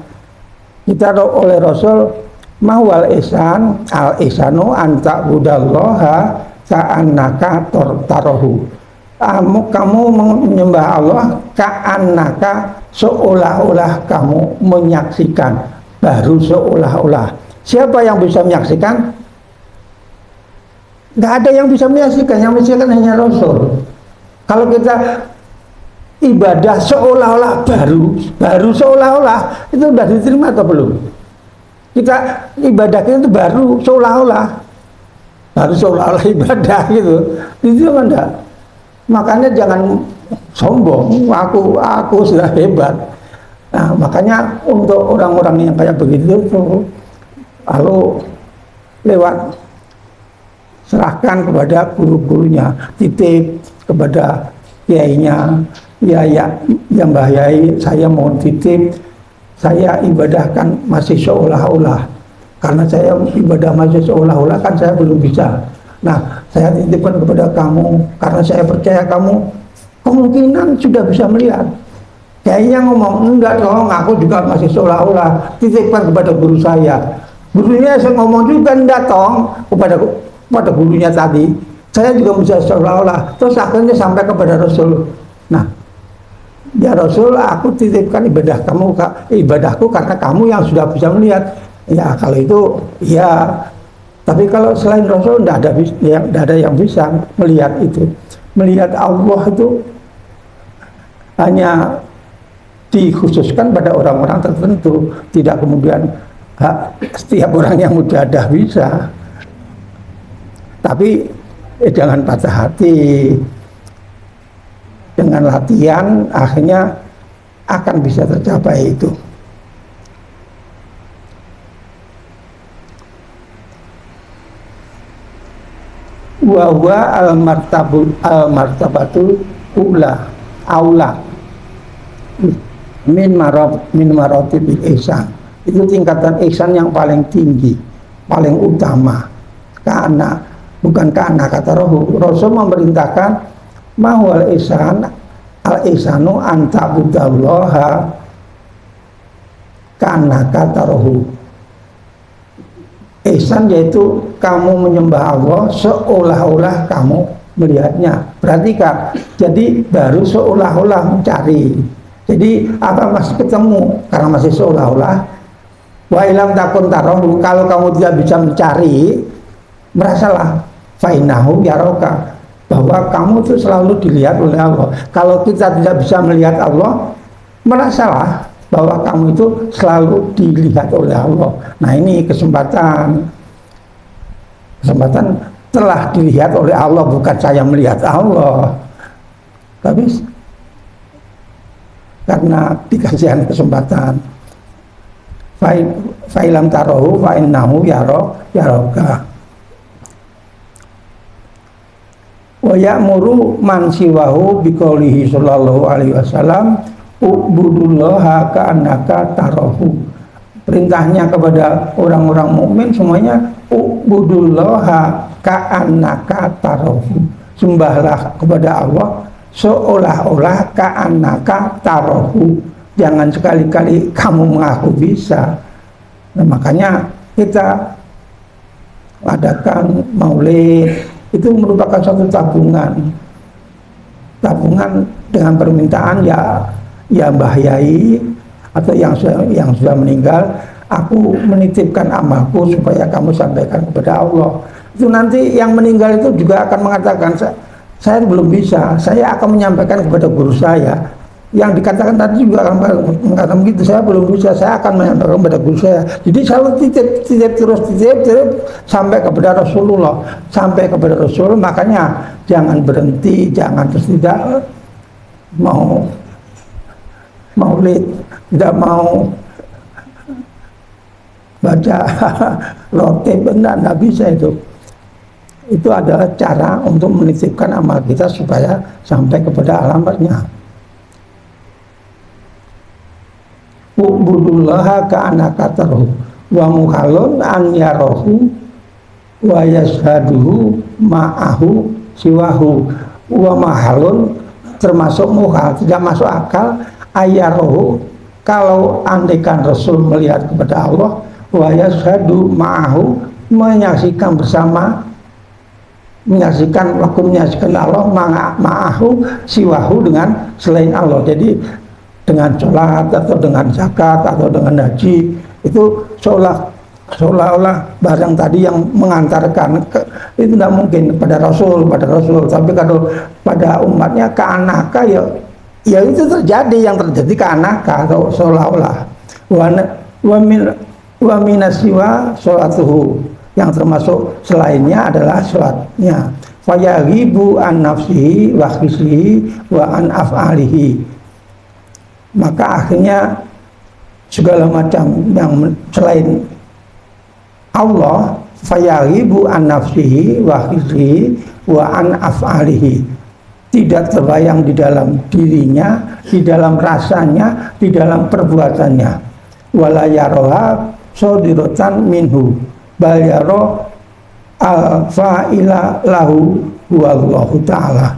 Kita oleh Rasul mahwal ihsan, al ihsanu anta budallaha ka'annaka tarahu. Kamu menyembah Allah ka'annaka, seolah-olah kamu menyaksikan. Baru seolah-olah. Siapa yang bisa menyaksikan? Nggak ada yang bisa menyaksikan. Yang menyaksikan hanya Rasul. Kalau kita ibadah seolah-olah, baru seolah-olah, itu sudah diterima atau belum? Kita ibadah kita itu baru seolah-olah ibadah gitu. Itu enggak. Makanya jangan sombong, aku sudah hebat. Nah, makanya untuk orang-orang yang kayak begitu tuh, lalu lewat serahkan kepada guru-gurunya, titip kepada kiainya, ya Mbah Yai, saya mohon titip, saya ibadahkan masih seolah-olah, karena saya ibadah masih seolah-olah kan saya belum bisa. Nah, saya titipkan kepada kamu karena saya percaya kamu kemungkinan sudah bisa melihat. Kayaknya ngomong, enggak dong, aku juga masih seolah-olah, titipkan kepada guru saya. Gurunya saya ngomong juga, enggak dong, kepada gurunya tadi. Saya juga bisa seolah-olah. Terus akhirnya sampai kepada Rasul. Nah, ya Rasul, aku titipkan ibadahku karena kamu yang sudah bisa melihat. Ya kalau itu, ya. Tapi kalau selain Rasul tidak ada yang bisa melihat itu. Melihat Allah itu hanya dikhususkan pada orang-orang tertentu. Tidak kemudian setiap orang yang mujahadah bisa. Tapi jangan patah hati. Dengan latihan akhirnya akan bisa tercapai itu. Wa al-martabatul aula min maratibil ihsan. Itu tingkatan ihsan yang paling tinggi, paling utama. Bukan karena kata Rasul memerintahkan mahwal ihsan, al ihsanu anta budallaha karena kata rohu. Ihsan yaitu kamu menyembah Allah seolah-olah kamu melihatnya. Perhatikan, jadi baru seolah-olah mencari. Jadi apa masih ketemu karena masih seolah-olah. Wa ilam takun tarahu, kalau kamu tidak bisa mencari, merasalah fainahu yaraka, bahwa kamu itu selalu dilihat oleh Allah. Kalau kita tidak bisa melihat Allah, merasalah bahwa kamu itu selalu dilihat oleh Allah. Nah, ini kesempatan telah dilihat oleh Allah, bukan saya melihat Allah, tapi karena dikasihkan kesempatan. Fa'ilam tarahu fa'innahu yaraka. Wa ya'muru man siwahu biqaulihi sallallahu alaihi wasallam ubudullaha ka'annaka tarahu. perintahnya kepada orang-orang mukmin semuanya ubudullaha ka'annaka tarahu. Sembahlah kepada Allah seolah-olah ka'annaka tarahu. Jangan sekali-kali kamu mengaku bisa. Nah, makanya kita adakan maulid itu merupakan suatu tabungan dengan permintaan ya Mbah Yai atau yang sudah meninggal, aku menitipkan amalku supaya kamu sampaikan kepada Allah. Itu nanti yang meninggal itu juga akan mengatakan, saya belum bisa, saya akan menyampaikan kepada guru saya. Yang dikatakan tadi juga akan mengatakan begitu, saya belum bisa, saya akan menyampaikan kepada guru saya. Jadi selalu titip terus sampai kepada Rasulullah, sampai kepada Rasul. Makanya jangan berhenti, jangan terus tidak mau maulid, tidak mau baca rotib, tidak bisa itu. Itu adalah cara untuk menitipkan amal kita supaya sampai kepada alamatnya. Ubudullaha ka'annaka tarahu wa muhalun an yarahu wa yashhaduhu ma'ahu siwahu wa mahalun, termasuk muhal, tidak masuk akal ayarahu, kalau andaikan Rasul melihat kepada Allah, wa yashhadu ma'ahu, menyaksikan bersama, menyaksikan Allah ma'ahu siwahu, dengan selain Allah. Jadi dengan sholat atau dengan zakat atau dengan haji itu seolah-olah barang tadi yang mengantarkan itu tidak mungkin pada Rasul. Tapi kalau pada umatnya ka'annaka, ya itu terjadi, yang terjadi ka'annaka atau seolah-olah. Wa minasiwa sholatuhu, yang termasuk selainnya adalah sholatnya. Fayaghibu an nafsihi wa khisihi wa an af'alihi, maka akhirnya segala macam yang selain Allah, fayaghibu an nafsihi wa khisihi wa an af'alihi, tidak terbayang di dalam dirinya, di dalam rasanya, di dalam perbuatannya. Wala yaroha sodiratan minhu bal yaro al fa'ila lahu wallahu ta'ala.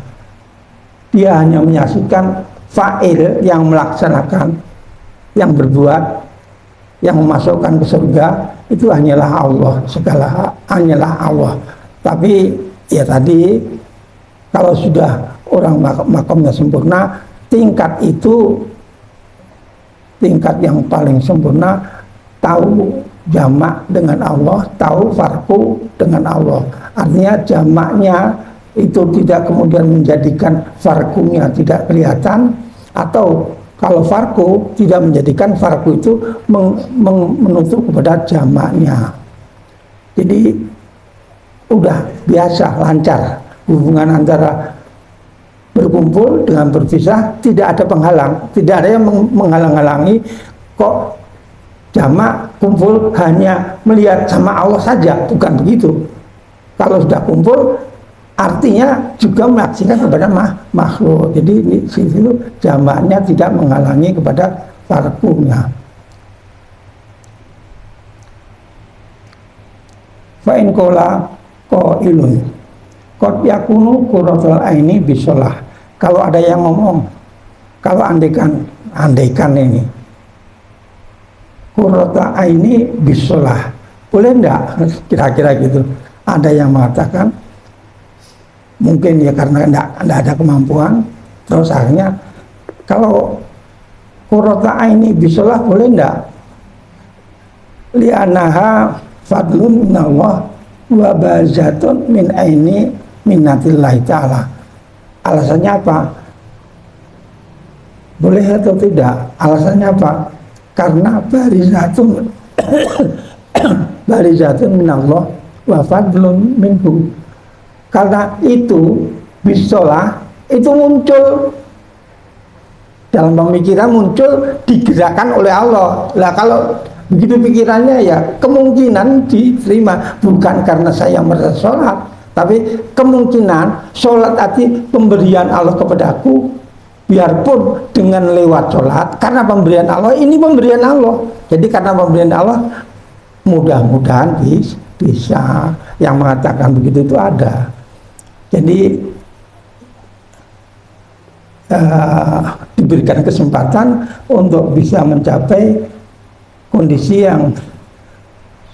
Dia hanya menyaksikan fa'il, yang melaksanakan, yang berbuat, yang memasukkan ke surga, itu hanyalah Allah, hanyalah Allah. Tapi ya tadi, kalau sudah orang makamnya sempurna, tingkat yang paling sempurna, tahu jamak dengan Allah, tahu farku dengan Allah. Artinya jamaknya itu tidak kemudian menjadikan farkunya tidak kelihatan, atau kalau farku tidak menjadikan farku itu menutup kepada jamaknya. Jadi udah biasa, lancar hubungan antara berkumpul dengan berpisah, tidak ada penghalang, tidak ada yang menghalang-halangi. Kok jamak kumpul hanya melihat sama Allah saja? Bukan begitu. Kalau sudah kumpul, artinya juga menyaksikan kepada makhluk. Jadi di situ jamaknya tidak menghalangi kepada farkunya. Fa in qala qailun qad yakunu qurratul aini bisolah. Kalau ada yang ngomong, kalau andaikan ini qurratul aini bisolah, boleh enggak? Kira-kira gitu. Ada yang mengatakan mungkin ya karena enggak ada kemampuan, terus akhirnya kalau qurrata aini bisolah boleh enggak? Li'anaha fadlun minallah wa bazatun min aini minnatillahi ta'ala. Alasannya apa? Boleh atau tidak? Alasannya apa? Karena barizatun minallah wa fadlun minhu. Karena itu bisolah itu muncul dalam pemikiran, muncul digerakkan oleh Allah. Lah kalau begitu pikirannya, ya kemungkinan diterima, bukan karena saya merasa sholat, tapi kemungkinan sholat arti pemberian Allah kepadaku, biarpun dengan lewat sholat, karena pemberian Allah, ini pemberian Allah. Jadi karena pemberian Allah, mudah-mudahan bisa. Yang mengatakan begitu itu ada. Jadi diberikan kesempatan untuk bisa mencapai kondisi yang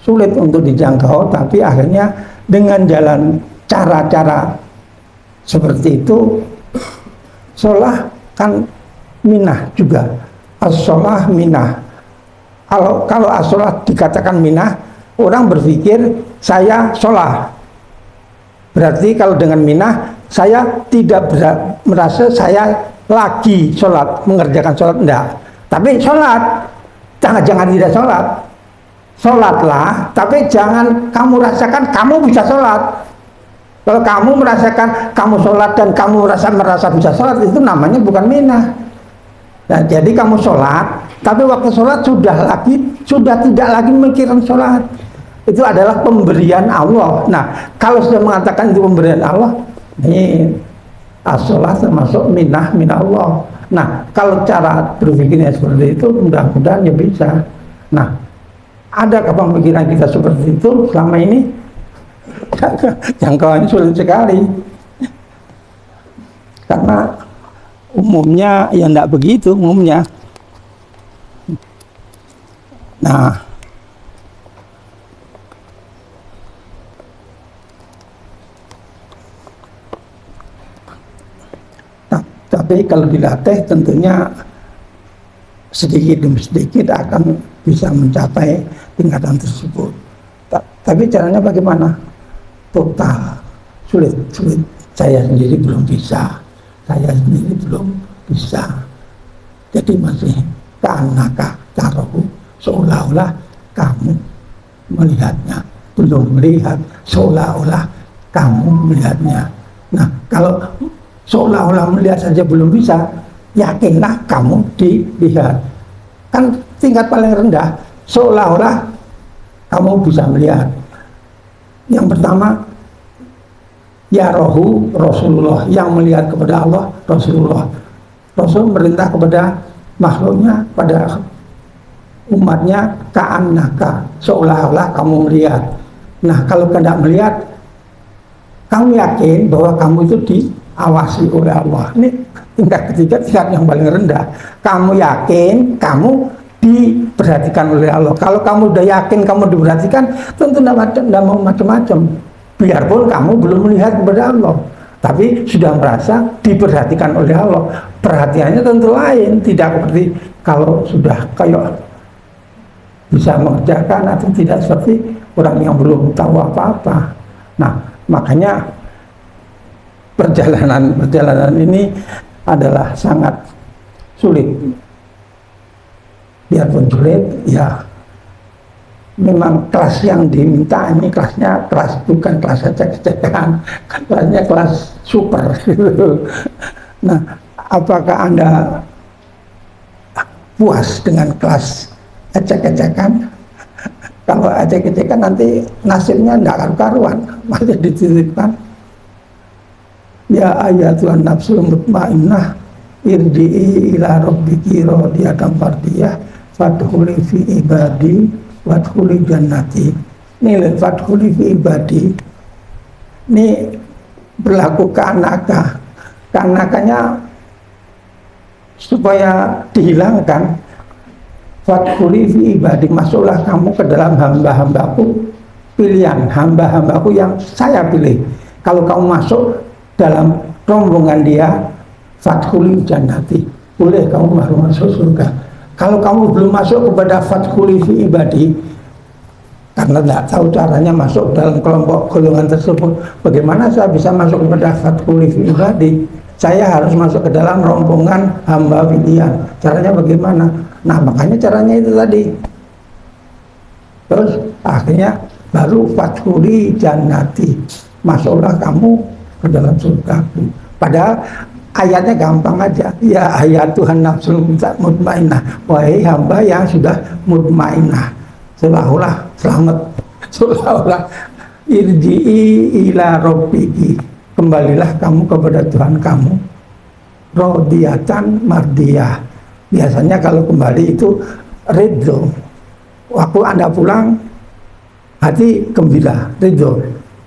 sulit untuk dijangkau, tapi akhirnya dengan jalan cara-cara seperti itu, sholah kan minah juga. As-sholah minah. Kalau as-sholah dikatakan minah, orang berpikir saya sholah. Berarti kalau dengan minah, saya tidak merasa saya lagi sholat, mengerjakan sholat, enggak. Tapi sholat, jangan tidak sholat. Sholatlah, tapi jangan kamu rasakan kamu bisa sholat. Kalau kamu merasakan kamu sholat dan kamu merasa bisa sholat, itu namanya bukan minah. Nah, jadi kamu sholat, tapi waktu sholat sudah tidak lagi memikirkan sholat. Itu adalah pemberian Allah. Nah, kalau sudah mengatakan itu pemberian Allah, ini as-sholat termasuk minah Allah. Nah, kalau cara berpikirnya seperti itu, mudah-mudahan ya bisa. Nah, ada pemikiran kita seperti itu selama ini? Jangkauannya sulit sekali, karena umumnya ya tidak begitu umumnya. Nah, tapi kalau dilatih tentunya sedikit demi sedikit akan bisa mencapai tingkatan tersebut. Tapi caranya bagaimana? Total sulit. Saya sendiri belum bisa. Jadi masih kanaka taruh, seolah-olah kamu melihatnya, belum melihat, seolah-olah kamu melihatnya. Nah, kalau seolah-olah melihat saja belum bisa, yakinlah kamu dilihat. Kan tingkat paling rendah, seolah-olah kamu bisa melihat. Yang pertama, ya rohu Rasulullah, yang melihat kepada Allah Rasulullah. Rasul merintah kepada makhluknya, pada umatnya, ka'annaka, seolah-olah kamu melihat. Nah, kalau tidak melihat, kamu yakin bahwa kamu itu diawasi oleh Allah. Ini tingkat ketiga, tingkat yang paling rendah. Kamu yakin kamu diperhatikan oleh Allah. Kalau kamu udah yakin kamu diperhatikan, tentu tidak mau macam-macam. Biarpun kamu belum melihat kepada Allah, tapi sudah merasa diperhatikan oleh Allah. Perhatiannya tentu lain, tidak seperti kalau sudah kayak bisa mengerjakan atau tidak, seperti orang yang belum tahu apa-apa. Nah, makanya perjalanan ini adalah sangat sulit. Biarpun sulit, ya memang kelas yang diminta ini kelasnya bukan kelas ecek-ecekan, kelasnya kelas super gitu. Nah, apakah Anda puas dengan kelas ecek-ecekan? Kalau ecek-ecekan nanti nasibnya tidak karuan, masih dititipkan. Ya ayatuhan nafsul mutmainnah, irji'i ila rabbiki radiyatan mardiyah, fadkhuli fi ibadi wadkhuli jannati. Ini fadkhuli fi ibadi, ini berlaku keanaka. Keanakannya supaya dihilangkan. Fadkhuli fi ibadi, masuklah kamu ke dalam hamba-hambaku pilihan, hamba-hambaku yang saya pilih. Kalau kamu masuk dalam rombongan dia, fadkhuli jannati, boleh kamu masuk surga. Kalau kamu belum masuk kepada fadkhuli fi ibadi, karena tidak tahu caranya masuk dalam kelompok golongan tersebut, bagaimana saya bisa masuk kepada fadkhuli fi ibadi? Saya harus masuk ke dalam rombongan hamba pilihan. Caranya bagaimana? Nah, makanya caranya itu tadi. Terus akhirnya baru fadkhuli jannati, masuklah kamu ke dalam surgaku. Padahal ayatnya gampang aja. Ya ayat Tuhan nafsul mutmainnah, wahai hamba yang sudah mutmainnah, seolah-olah selamat, seolah-olah irji'i ila rabbiki, kembalilah kamu kepada Tuhan kamu. Rodiyatan mardiyah. Biasanya kalau kembali itu ridho. Waktu Anda pulang, hati gembira, ridho.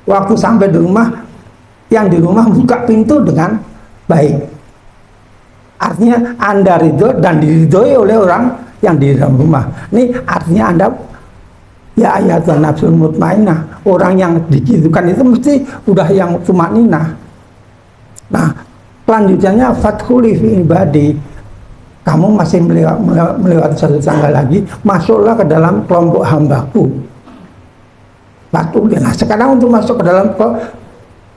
Waktu sampai di rumah, yang di rumah buka pintu dengan baik. Artinya Anda ridho dan diridhoi oleh orang yang di dalam rumah. Ini artinya Anda, ya ayatun nafsul mutmainah, orang yang digitukan itu mesti udah yang tumanina. Nah, selanjutnya fathuli fi ibadi, kamu masih melewati satu tangga lagi, masuklah ke dalam kelompok hambaku. Fathuli. Nah, sekarang untuk masuk ke dalam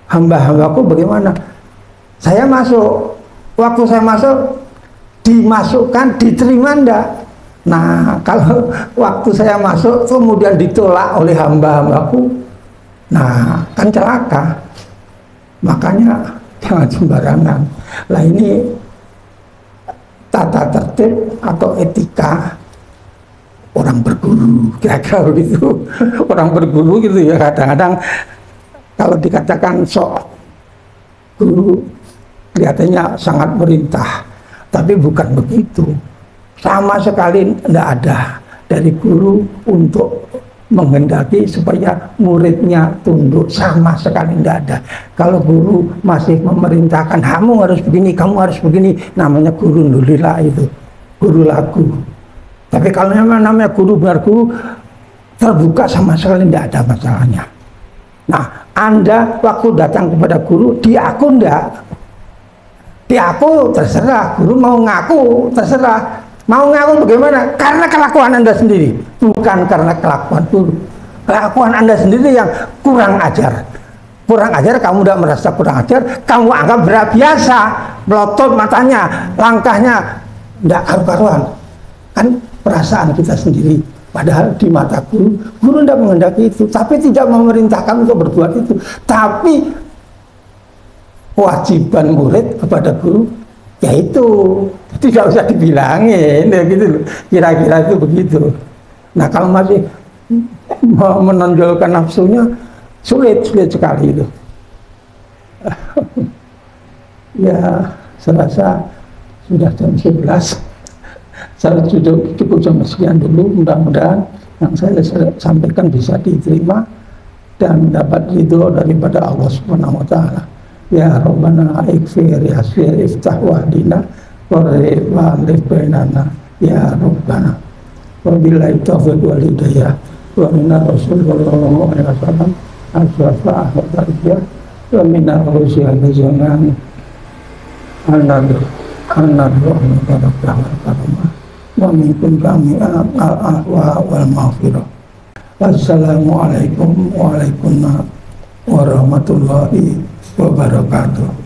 hamba-hambaku bagaimana? Saya masuk, waktu saya masuk dimasukkan, diterima enggak? Nah, kalau waktu saya masuk kemudian ditolak oleh hamba-hambaku, nah kan celaka. Makanya jangan sembarangan. Lah ini tata tertib atau etika orang berguru, kira-kira begitu. Orang berguru gitu ya, kadang-kadang kalau dikatakan sok guru kelihatannya sangat merintah, tapi bukan begitu. Sama sekali tidak ada dari guru untuk menghendaki supaya muridnya tunduk, sama sekali tidak ada. Kalau guru masih memerintahkan kamu harus begini, kamu harus begini, namanya guru nulila, itu guru lagu. Tapi kalau namanya guru benar guru terbuka, sama sekali tidak ada masalahnya. Nah, Anda waktu datang kepada guru, diaku enggak? Diaku terserah, guru mau ngaku terserah. Mau ngaku bagaimana? Karena kelakuan Anda sendiri, bukan karena kelakuan guru. Kelakuan Anda sendiri yang kurang ajar. Kurang ajar, kamu tidak merasa kurang ajar, kamu anggap berat biasa, melotot matanya, langkahnya tidak karu-karuan. Kan perasaan kita sendiri. Padahal di mata guru, guru tidak menghendaki itu, tapi tidak memerintahkan untuk berbuat itu. Tapi kewajiban murid kepada guru yaitu tidak usah dibilangin, ya gitu loh. Kira-kira itu begitu. Nah, kalau masih menonjolkan nafsunya, sulit sekali itu. Ya, saya rasa sudah jam 11. Saya cukup sampai sekian dulu. Mudah-mudahan yang saya sampaikan bisa diterima dan dapat ridho daripada Allah Subhanahu wa Ta'ala. Ya Rabbana ikfir yasfir iftah wahdina warif bainana ya Rabbana wabillahi taufiq wal hidayah wa minna rasulullah sallallahu alaihi wasallam asrafa wa tarbiya wa minna rusyah zaman anad rahmatullah wa minkum jami'an al-ahwa wal maghfirah. Wassalamualaikum warahmatullahi wabarakatuh.